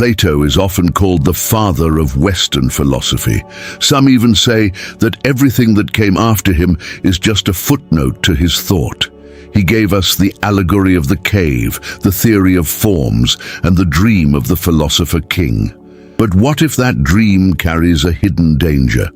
Plato is often called the father of Western philosophy. Some even say that everything that came after him is just a footnote to his thought. He gave us the allegory of the cave, the theory of forms, and the dream of the Philosopher King. But what if that dream carries a hidden danger?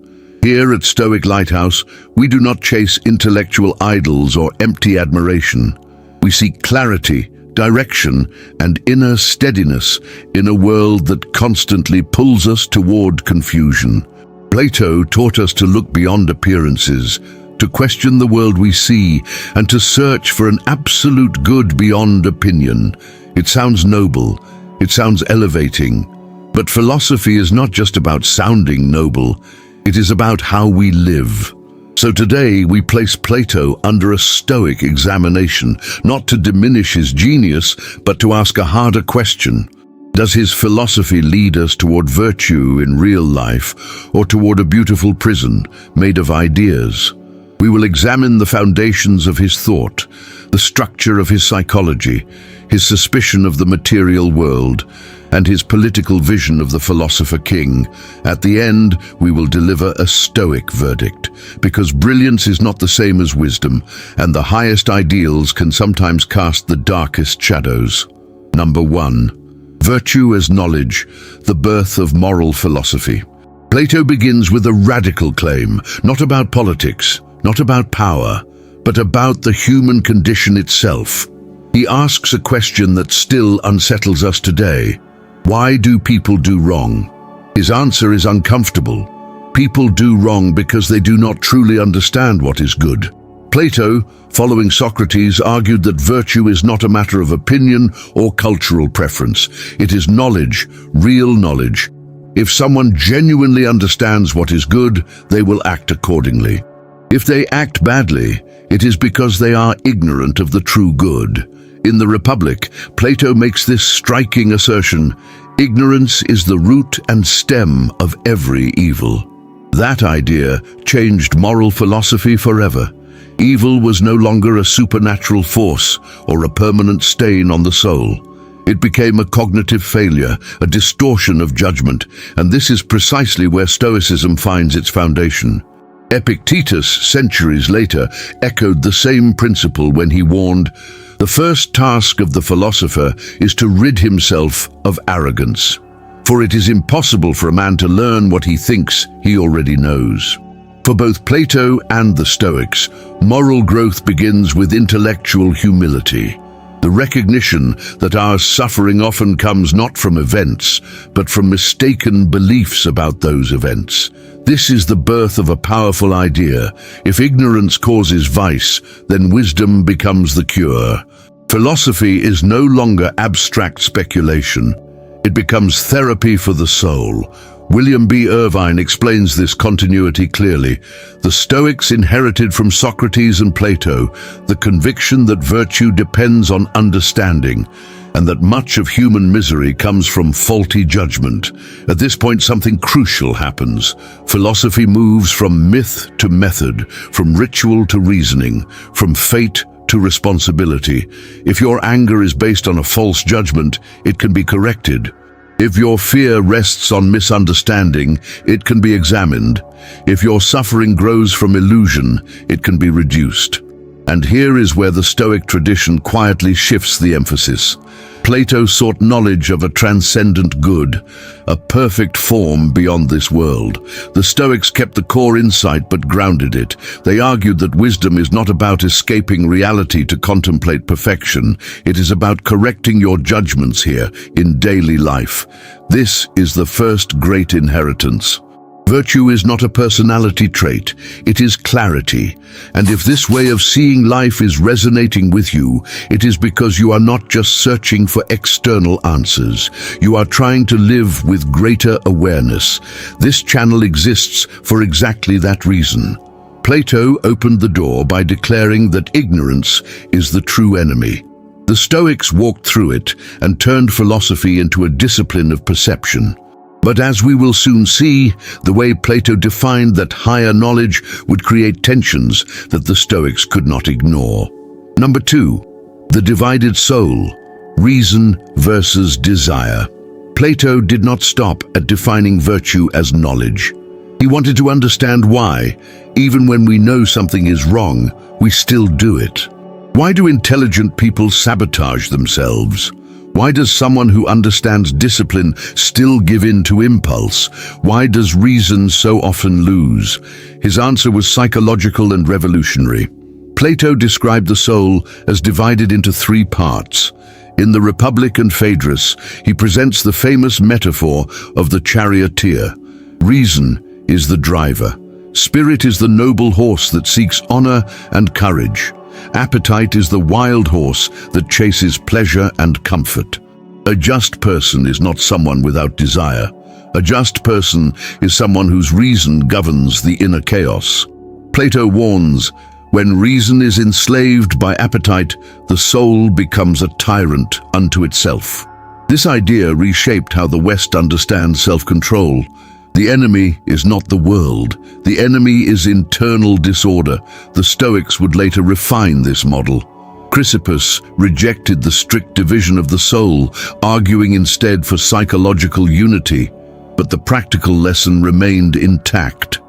Here at Stoic Lighthouse, we do not chase intellectual idols or empty admiration. We seek clarity, direction, and inner steadiness in a world that constantly pulls us toward confusion. Plato taught us to look beyond appearances, to question the world we see, and to search for an absolute good beyond opinion. It sounds noble, it sounds elevating, but philosophy is not just about sounding noble, it is about how we live. So today we place Plato under a Stoic examination, not to diminish his genius, but to ask a harder question. Does his philosophy lead us toward virtue in real life, or toward a beautiful prison made of ideas? We will examine the foundations of his thought, the structure of his psychology, his suspicion of the material world, and his political vision of the Philosopher King. At the end, we will deliver a Stoic verdict, because brilliance is not the same as wisdom, and the highest ideals can sometimes cast the darkest shadows. Number 1. Virtue as knowledge, the birth of moral philosophy. Plato begins with a radical claim, not about politics, not about power, but about the human condition itself. He asks a question that still unsettles us today. Why do people do wrong? His answer is uncomfortable. People do wrong because they do not truly understand what is good. Plato, following Socrates, argued that virtue is not a matter of opinion or cultural preference. It is knowledge, real knowledge. If someone genuinely understands what is good, they will act accordingly. If they act badly, it is because they are ignorant of the true good. In the Republic, Plato makes this striking assertion: ignorance is the root and stem of every evil. That idea changed moral philosophy forever. Evil was no longer a supernatural force or a permanent stain on the soul. It became a cognitive failure, a distortion of judgment, and this is precisely where Stoicism finds its foundation. Epictetus, centuries later, echoed the same principle when he warned, "The first task of the philosopher is to rid himself of arrogance, for it is impossible for a man to learn what he thinks he already knows." For both Plato and the Stoics, moral growth begins with intellectual humility. The recognition that our suffering often comes not from events, but from mistaken beliefs about those events. This is the birth of a powerful idea. If ignorance causes vice, then wisdom becomes the cure. Philosophy is no longer abstract speculation. It becomes therapy for the soul. William B. Irvine explains this continuity clearly. The Stoics inherited from Socrates and Plato the conviction that virtue depends on understanding, and that much of human misery comes from faulty judgment. At this point, something crucial happens. Philosophy moves from myth to method, from ritual to reasoning, from fate to responsibility. If your anger is based on a false judgment, it can be corrected. If your fear rests on misunderstanding, it can be examined. If your suffering grows from illusion, it can be reduced. And here is where the Stoic tradition quietly shifts the emphasis. Plato sought knowledge of a transcendent good, a perfect form beyond this world. The Stoics kept the core insight but grounded it. They argued that wisdom is not about escaping reality to contemplate perfection. It is about correcting your judgments here in daily life. This is the first great inheritance. Virtue is not a personality trait, it is clarity. And if this way of seeing life is resonating with you, it is because you are not just searching for external answers. You are trying to live with greater awareness. This channel exists for exactly that reason. Plato opened the door by declaring that ignorance is the true enemy. The Stoics walked through it and turned philosophy into a discipline of perception. But as we will soon see, the way Plato defined that higher knowledge would create tensions that the Stoics could not ignore. Number 2, the divided soul, reason versus desire. Plato did not stop at defining virtue as knowledge. He wanted to understand why, even when we know something is wrong, we still do it. Why do intelligent people sabotage themselves? Why does someone who understands discipline still give in to impulse? Why does reason so often lose? His answer was psychological and revolutionary. Plato described the soul as divided into three parts. In the Republic and Phaedrus, he presents the famous metaphor of the charioteer. Reason is the driver. Spirit is the noble horse that seeks honor and courage. Appetite is the wild horse that chases pleasure and comfort. A just person is not someone without desire. A just person is someone whose reason governs the inner chaos. Plato warns, when reason is enslaved by appetite, the soul becomes a tyrant unto itself. This idea reshaped how the West understands self-control. The enemy is not the world. The enemy is internal disorder. The Stoics would later refine this model. Chrysippus rejected the strict division of the soul, arguing instead for psychological unity. But the practical lesson remained intact.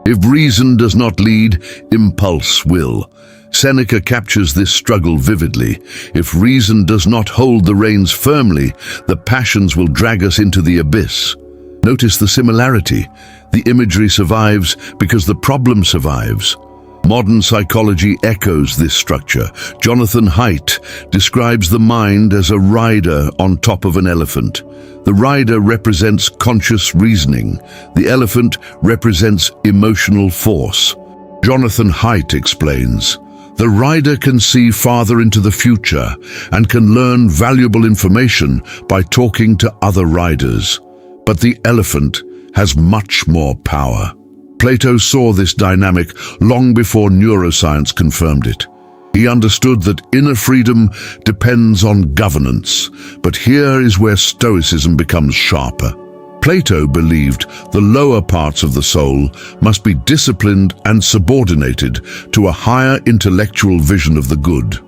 If reason does not lead, impulse will. Seneca captures this struggle vividly. If reason does not hold the reins firmly, the passions will drag us into the abyss. Notice the similarity. The imagery survives because the problem survives. Modern psychology echoes this structure. Jonathan Haidt describes the mind as a rider on top of an elephant. The rider represents conscious reasoning. The elephant represents emotional force. Jonathan Haidt explains, the rider can see farther into the future and can learn valuable information by talking to other riders. But the elephant has much more power. Plato saw this dynamic long before neuroscience confirmed it. He understood that inner freedom depends on governance, but here is where Stoicism becomes sharper. Plato believed the lower parts of the soul must be disciplined and subordinated to a higher intellectual vision of the good.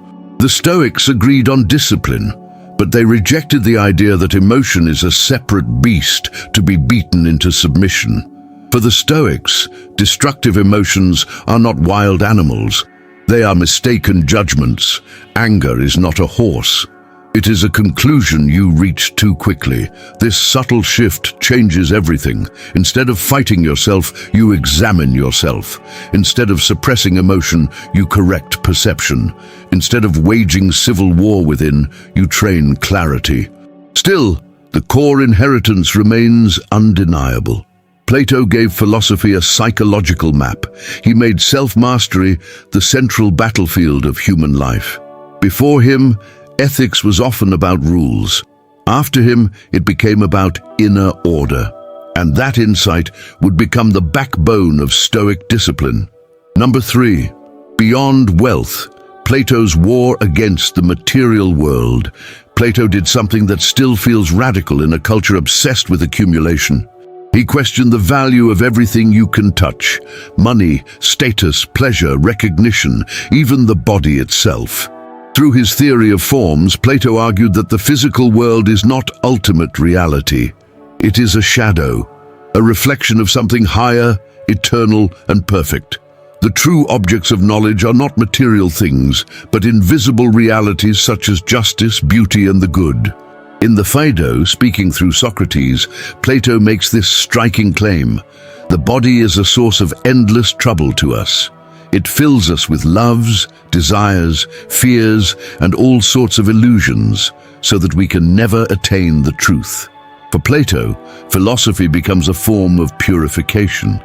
The Stoics agreed on discipline, but they rejected the idea that emotion is a separate beast to be beaten into submission. For the Stoics, destructive emotions are not wild animals. They are mistaken judgments. Anger is not a horse. It is a conclusion you reach too quickly. This subtle shift changes everything. Instead of fighting yourself, you examine yourself. Instead of suppressing emotion, you correct perception. Instead of waging civil war within, you train clarity. Still, the core inheritance remains undeniable. Plato gave philosophy a psychological map. He made self-mastery the central battlefield of human life. Before him, ethics was often about rules. After him, it became about inner order. And that insight would become the backbone of Stoic discipline. Number 3, beyond wealth, Plato's war against the material world. Plato did something that still feels radical in a culture obsessed with accumulation. He questioned the value of everything you can touch: money, status, pleasure, recognition, even the body itself. Through his theory of forms, Plato argued that the physical world is not ultimate reality. It is a shadow, a reflection of something higher, eternal, and perfect. The true objects of knowledge are not material things, but invisible realities such as justice, beauty, and the good. In the Phaedo, speaking through Socrates, Plato makes this striking claim: the body is a source of endless trouble to us. It fills us with loves, desires, fears, and all sorts of illusions, so that we can never attain the truth. For Plato, philosophy becomes a form of purification,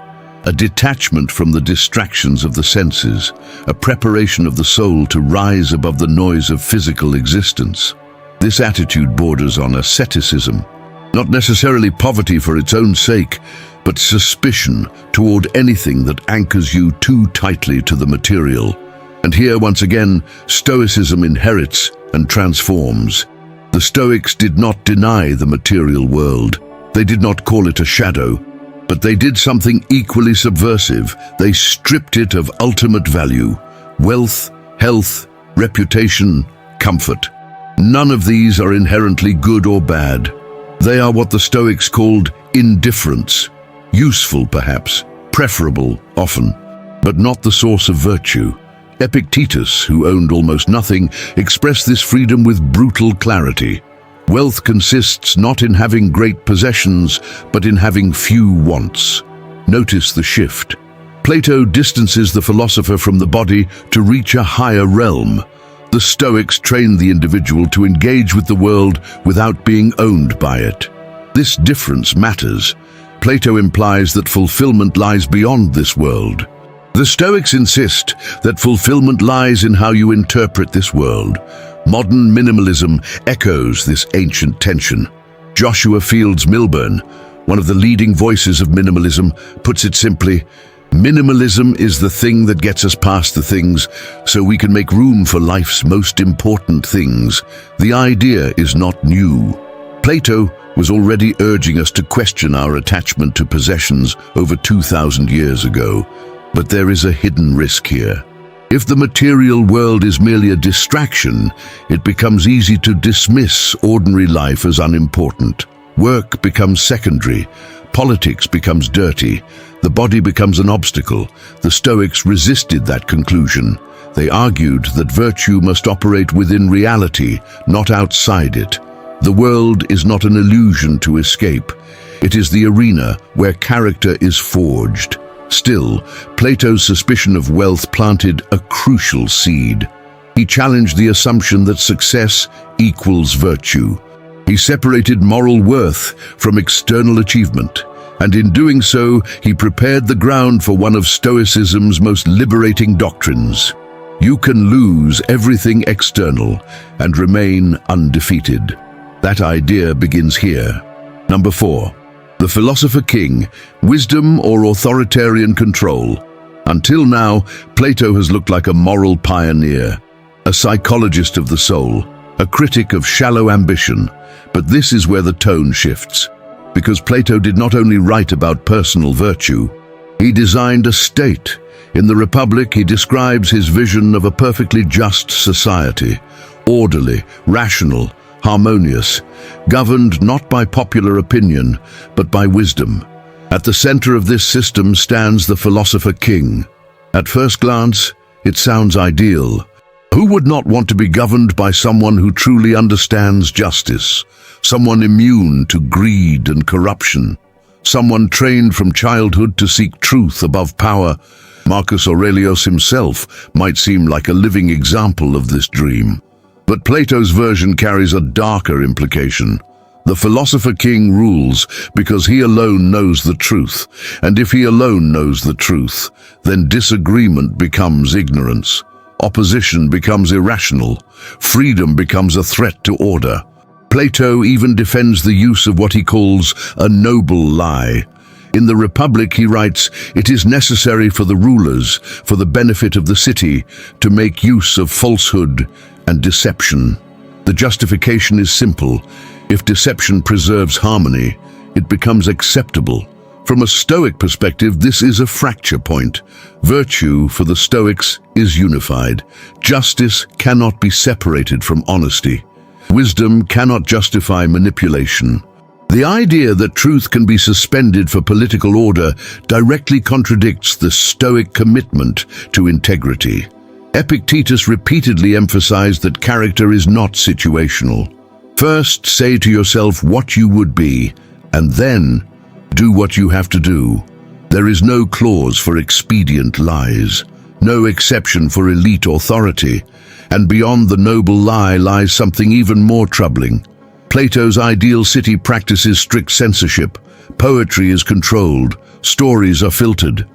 a detachment from the distractions of the senses, a preparation of the soul to rise above the noise of physical existence. This attitude borders on asceticism, not necessarily poverty for its own sake, but suspicion toward anything that anchors you too tightly to the material. And here, once again, Stoicism inherits and transforms. The Stoics did not deny the material world. They did not call it a shadow, but they did something equally subversive. They stripped it of ultimate value: wealth, health, reputation, comfort. None of these are inherently good or bad. They are what the Stoics called indifferents, useful perhaps, preferable often, but not the source of virtue. Epictetus, who owned almost nothing, expressed this freedom with brutal clarity. Wealth consists not in having great possessions, but in having few wants. Notice the shift. Plato distances the philosopher from the body to reach a higher realm. The Stoics trained the individual to engage with the world without being owned by it. This difference matters. Plato implies that fulfillment lies beyond this world. The Stoics insist that fulfillment lies in how you interpret this world. Modern minimalism echoes this ancient tension. Joshua Fields Milburn, one of the leading voices of minimalism, puts it simply, minimalism is the thing that gets us past the things so we can make room for life's most important things. The idea is not new. Plato was already urging us to question our attachment to possessions over 2,000 years ago. But there is a hidden risk here. If the material world is merely a distraction, it becomes easy to dismiss ordinary life as unimportant. Work becomes secondary, politics becomes dirty, the body becomes an obstacle. The Stoics resisted that conclusion. They argued that virtue must operate within reality, not outside it. The world is not an illusion to escape. It is the arena where character is forged. Still, Plato's suspicion of wealth planted a crucial seed. He challenged the assumption that success equals virtue. He separated moral worth from external achievement, and in doing so, he prepared the ground for one of Stoicism's most liberating doctrines. You can lose everything external and remain undefeated. That idea begins here. Number 4. The Philosopher King, wisdom or authoritarian control. Until now, Plato has looked like a moral pioneer, a psychologist of the soul, a critic of shallow ambition. But this is where the tone shifts, because Plato did not only write about personal virtue, he designed a state. In the Republic, he describes his vision of a perfectly just society, orderly, rational, harmonious, governed not by popular opinion, but by wisdom. At the center of this system stands the Philosopher King. At first glance, it sounds ideal. Who would not want to be governed by someone who truly understands justice, someone immune to greed and corruption, someone trained from childhood to seek truth above power? Marcus Aurelios himself might seem like a living example of this dream. But Plato's version carries a darker implication. The Philosopher King rules because he alone knows the truth, and if he alone knows the truth, then disagreement becomes ignorance, opposition becomes irrational, freedom becomes a threat to order. Plato even defends the use of what he calls a noble lie. In the Republic, he writes, "It is necessary for the rulers, for the benefit of the city, to make use of falsehood and deception." The justification is simple. If deception preserves harmony, it becomes acceptable. From a Stoic perspective, this is a fracture point. Virtue, for the Stoics, is unified. Justice cannot be separated from honesty. Wisdom cannot justify manipulation. The idea that truth can be suspended for political order directly contradicts the Stoic commitment to integrity. Epictetus repeatedly emphasized that character is not situational. First, say to yourself what you would be, and then do what you have to do. There is no clause for expedient lies, no exception for elite authority, and beyond the noble lie lies something even more troubling. Plato's ideal city practices strict censorship. Poetry is controlled, stories are filtered.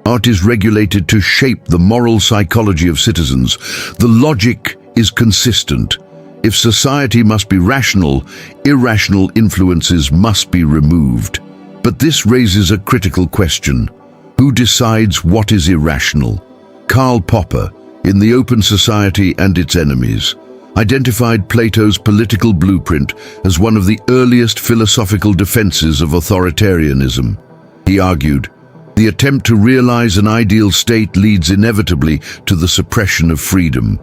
Art is regulated to shape the moral psychology of citizens. The logic is consistent. If society must be rational, irrational influences must be removed. But this raises a critical question. Who decides what is irrational? Karl Popper, in The Open Society and Its Enemies, identified Plato's political blueprint as one of the earliest philosophical defenses of authoritarianism. He argued, the attempt to realize an ideal state leads inevitably to the suppression of freedom.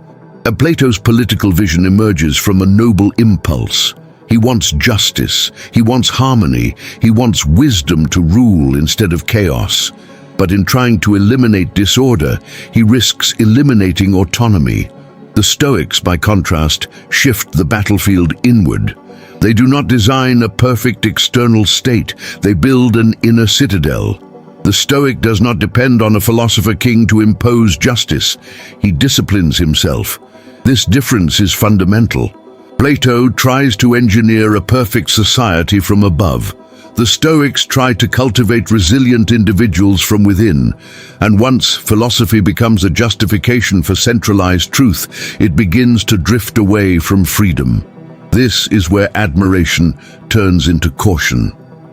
Plato's political vision emerges from a noble impulse. He wants justice, he wants harmony, he wants wisdom to rule instead of chaos. But in trying to eliminate disorder, he risks eliminating autonomy. The Stoics, by contrast, shift the battlefield inward. They do not design a perfect external state, they build an inner citadel. The Stoic does not depend on a philosopher king to impose justice. He disciplines himself. This difference is fundamental. Plato tries to engineer a perfect society from above. The Stoics try to cultivate resilient individuals from within, and once philosophy becomes a justification for centralized truth, it begins to drift away from freedom. This is where admiration turns into caution.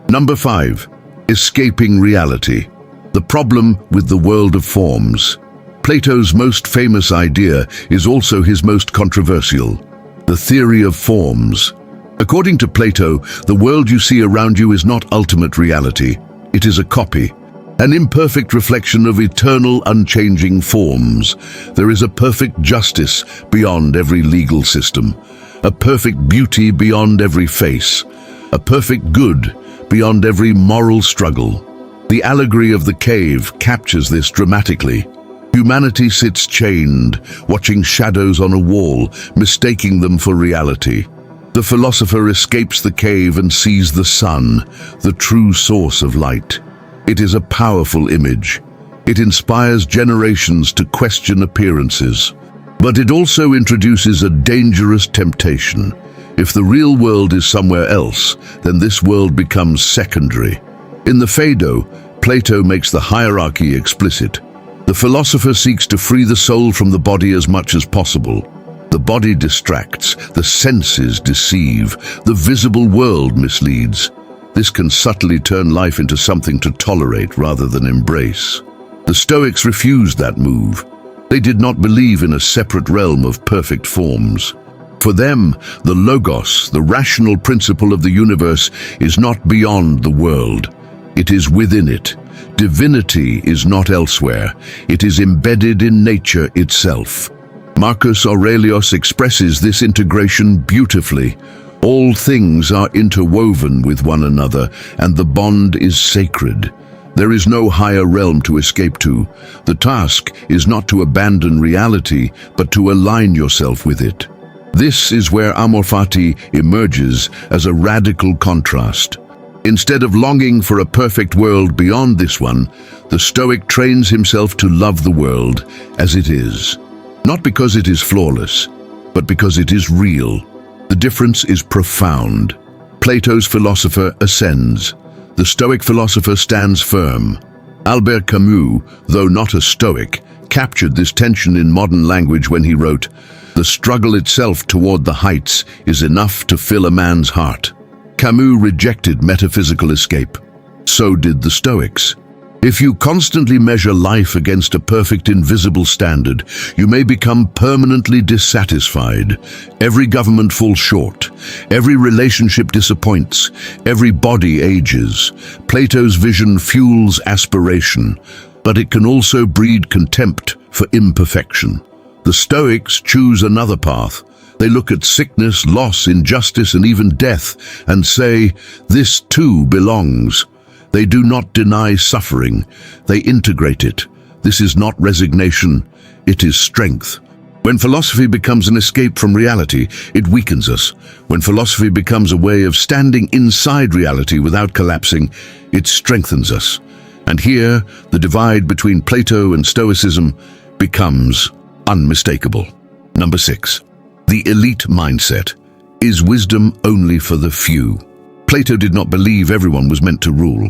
Number 5. Escaping reality. The problem with the world of forms. Plato's most famous idea is also his most controversial: the theory of forms. According to Plato, the world you see around you is not ultimate reality. It is a copy, an imperfect reflection of eternal, unchanging forms. There is a perfect justice beyond every legal system, a perfect beauty beyond every face, a perfect good beyond every moral struggle. The allegory of the cave captures this dramatically. Humanity sits chained, watching shadows on a wall, mistaking them for reality. The philosopher escapes the cave and sees the sun, the true source of light. It is a powerful image. It inspires generations to question appearances. But it also introduces a dangerous temptation. If the real world is somewhere else, then this world becomes secondary. In the Phaedo, Plato makes the hierarchy explicit. The philosopher seeks to free the soul from the body as much as possible. The body distracts, the senses deceive, the visible world misleads. This can subtly turn life into something to tolerate rather than embrace. The Stoics refused that move. They did not believe in a separate realm of perfect forms. For them, the logos, the rational principle of the universe, is not beyond the world. It is within it. Divinity is not elsewhere. It is embedded in nature itself. Marcus Aurelios expresses this integration beautifully. All things are interwoven with one another, and the bond is sacred. There is no higher realm to escape to. The task is not to abandon reality, but to align yourself with it. This is where amor fati emerges as a radical contrast. Instead of longing for a perfect world beyond this one, the Stoic trains himself to love the world as it is. Not because it is flawless, but because it is real. The difference is profound. Plato's philosopher ascends. The Stoic philosopher stands firm. Albert Camus, though not a Stoic, captured this tension in modern language when he wrote, "The struggle itself toward the heights is enough to fill a man's heart." Camus rejected metaphysical escape. So did the Stoics. If you constantly measure life against a perfect invisible standard, you may become permanently dissatisfied. Every government falls short. Every relationship disappoints. Every body ages. Plato's vision fuels aspiration, but it can also breed contempt for imperfection. The Stoics choose another path. They look at sickness, loss, injustice, and even death, and say, "This too belongs." They do not deny suffering, they integrate it. This is not resignation, it is strength. When philosophy becomes an escape from reality, it weakens us. When philosophy becomes a way of standing inside reality without collapsing, it strengthens us. And here, the divide between Plato and Stoicism becomes unmistakable. Number 6. The elite mindset. Is wisdom only for the few? Plato did not believe everyone was meant to rule.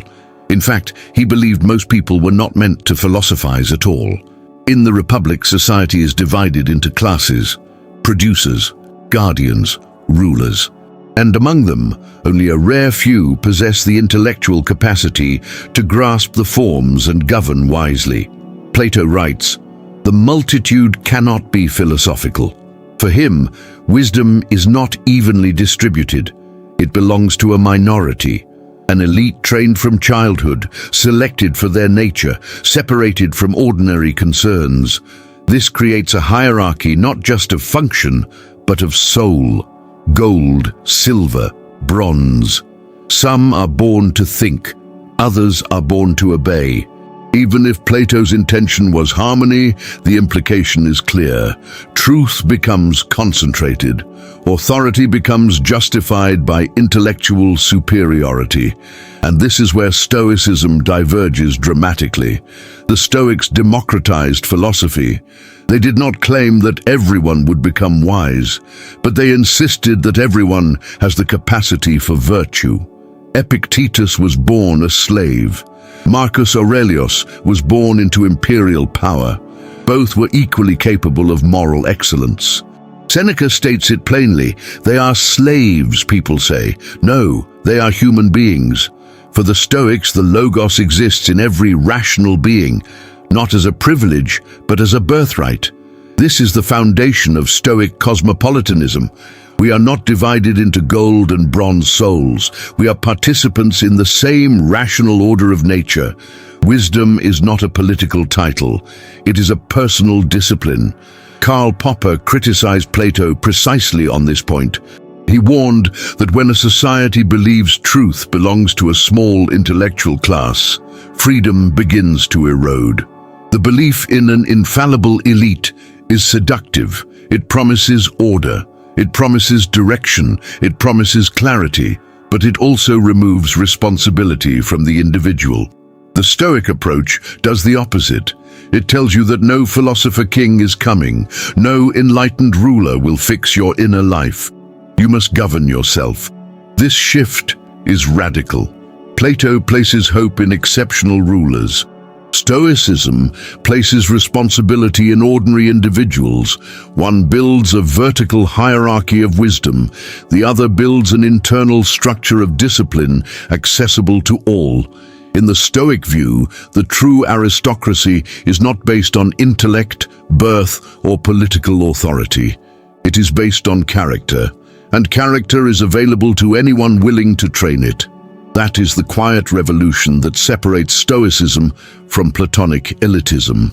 In fact, he believed most people were not meant to philosophize at all. In the Republic, society is divided into classes: producers, guardians, rulers. And among them, only a rare few possess the intellectual capacity to grasp the forms and govern wisely. Plato writes, "The multitude cannot be philosophical." For him, wisdom is not evenly distributed. It belongs to a minority, an elite trained from childhood, selected for their nature, separated from ordinary concerns. This creates a hierarchy not just of function, but of soul: gold, silver, bronze. Some are born to think, others are born to obey. Even if Plato's intention was harmony, the implication is clear. Truth becomes concentrated. Authority becomes justified by intellectual superiority. And this is where Stoicism diverges dramatically. The Stoics democratized philosophy. They did not claim that everyone would become wise, but they insisted that everyone has the capacity for virtue. Epictetus was born a slave. Marcus Aurelios was born into imperial power. Both were equally capable of moral excellence. Seneca states it plainly. They are slaves, people say. No, they are human beings. For the Stoics, the logos exists in every rational being, not as a privilege, but as a birthright. This is the foundation of Stoic cosmopolitanism. We are not divided into gold and bronze souls. We are participants in the same rational order of nature. Wisdom is not a political title. It is a personal discipline. Karl Popper criticized Plato precisely on this point. He warned that when a society believes truth belongs to a small intellectual class, freedom begins to erode. The belief in an infallible elite is seductive. It promises order. It promises direction, it promises clarity, but it also removes responsibility from the individual. The Stoic approach does the opposite. It tells you that no philosopher king is coming, no enlightened ruler will fix your inner life. You must govern yourself. This shift is radical. Plato places hope in exceptional rulers. Stoicism places responsibility in ordinary individuals. One builds a vertical hierarchy of wisdom. The other builds an internal structure of discipline accessible to all. In the Stoic view, the true aristocracy is not based on intellect, birth, or political authority. It is based on character, and character is available to anyone willing to train it. That is the quiet revolution that separates Stoicism from Platonic elitism.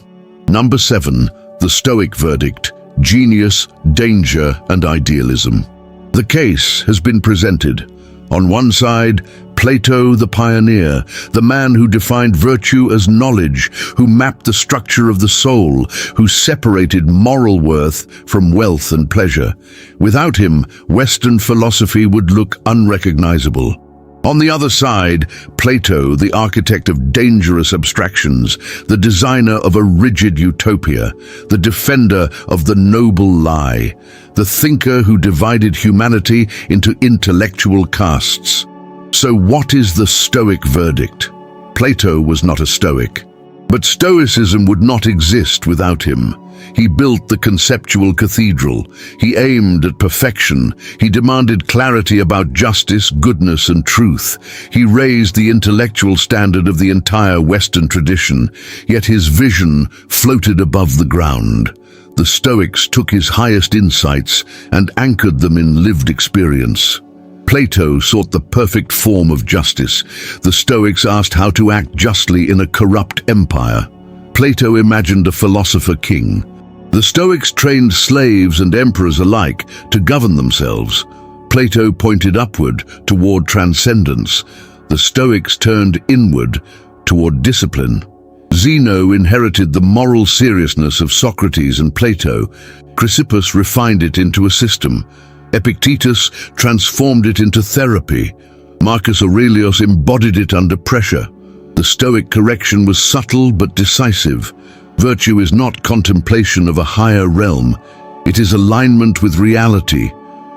Number 7, the Stoic verdict: genius, danger, and idealism. The case has been presented. On one side, Plato the pioneer, the man who defined virtue as knowledge, who mapped the structure of the soul, who separated moral worth from wealth and pleasure. Without him, Western philosophy would look unrecognizable. On the other side, Plato, the architect of dangerous abstractions, the designer of a rigid utopia, the defender of the noble lie, the thinker who divided humanity into intellectual castes. So what is the Stoic verdict? Plato was not a Stoic, but Stoicism would not exist without him. He built the conceptual cathedral. He aimed at perfection. He demanded clarity about justice, goodness, and truth. He raised the intellectual standard of the entire Western tradition, yet his vision floated above the ground. The Stoics took his highest insights and anchored them in lived experience. Plato sought the perfect form of justice. The Stoics asked how to act justly in a corrupt empire. Plato imagined a philosopher king. The Stoics trained slaves and emperors alike to govern themselves. Plato pointed upward toward transcendence. The Stoics turned inward toward discipline. Zeno inherited the moral seriousness of Socrates and Plato. Chrysippus refined it into a system. Epictetus transformed it into therapy. Marcus Aurelios embodied it under pressure. The Stoic correction was subtle but decisive. Virtue is not contemplation of a higher realm. It is alignment with reality.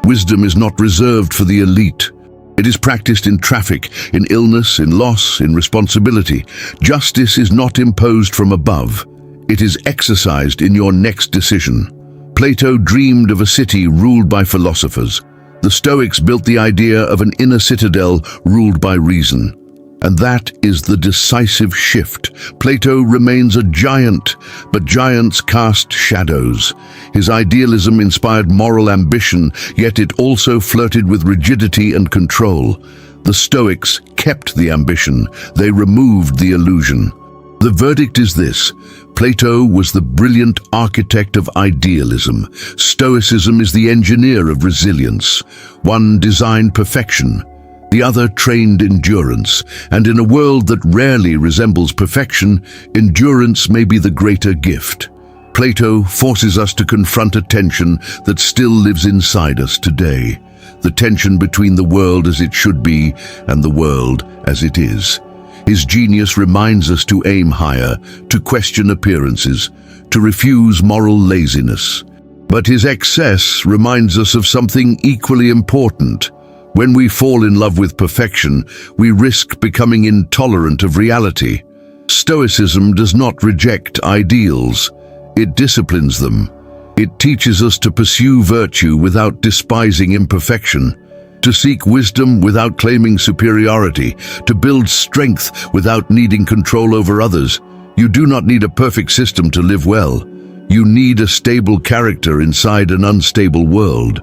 Wisdom is not reserved for the elite. It is practiced in traffic, in illness, in loss, in responsibility. Justice is not imposed from above. It is exercised in your next decision. Plato dreamed of a city ruled by philosophers. The Stoics built the idea of an inner citadel ruled by reason. And that is the decisive shift. Plato remains a giant, but giants cast shadows. His idealism inspired moral ambition, yet it also flirted with rigidity and control. The Stoics kept the ambition. They removed the illusion. The verdict is this: Plato was the brilliant architect of idealism. Stoicism is the engineer of resilience. One designed perfection, the other trained endurance. And in a world that rarely resembles perfection, endurance may be the greater gift. Plato forces us to confront a tension that still lives inside us today. The tension between the world as it should be and the world as it is. His genius reminds us to aim higher, to question appearances, to refuse moral laziness. But his excess reminds us of something equally important. When we fall in love with perfection, we risk becoming intolerant of reality. Stoicism does not reject ideals. It disciplines them. It teaches us to pursue virtue without despising imperfection, to seek wisdom without claiming superiority, to build strength without needing control over others. You do not need a perfect system to live well. You need a stable character inside an unstable world.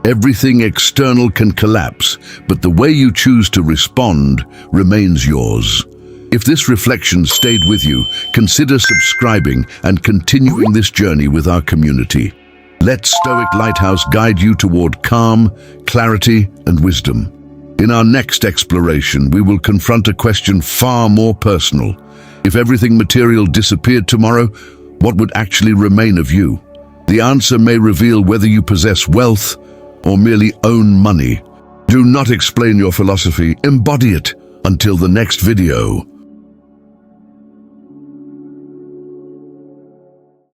Everything external can collapse, but the way you choose to respond remains yours. If this reflection stayed with you, consider subscribing and continuing this journey with our community. Let Stoic Lighthouse guide you toward calm, clarity, and wisdom. In our next exploration, we will confront a question far more personal. If everything material disappeared tomorrow, what would actually remain of you? The answer may reveal whether you possess wealth or merely own money. Do not explain your philosophy, embody it. Until the next video.